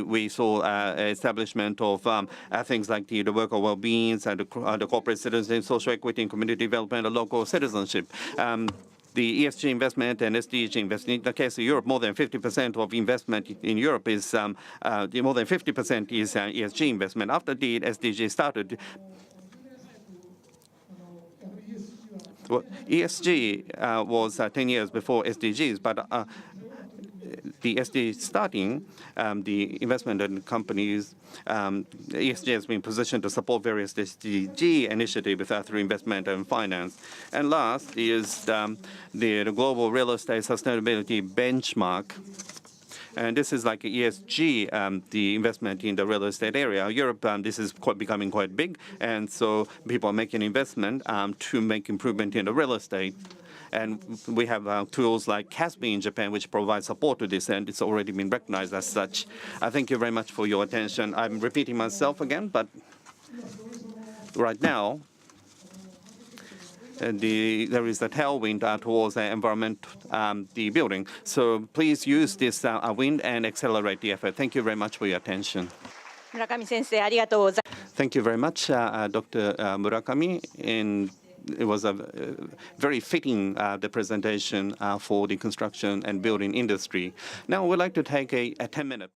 we saw establishment of things like the worker well-being, the corporate citizenship, social equity, and community development, and local citizenship. The ESG investment and SDG investment. In the case of Europe, more than 50% of investment in Europe is more than 50% is ESG investment. After the SDG started, well, ESG was 10 years before SDGs, but the SDG starting, the investment in companies, ESG has been positioned to support various SDG initiatives through investment and finance. And last is the global real estate sustainability benchmark. And this is like ESG, the investment in the real estate area. Europe, this is becoming quite big, and so people are making investment to make improvement in the real estate. And we have tools like CASB in Japan, which provide support to this, and it's already been recognized as such. Thank you very much for your attention. I'm repeating myself again, but right now, there is a tailwind towards the environment, the building. So please use this wind and accelerate the effort. Thank you very much for your attention. Thank you very much, Dr. Murakami. And it was a very fitting the presentation for the construction and building industry. Now we'd like to take a 10-minute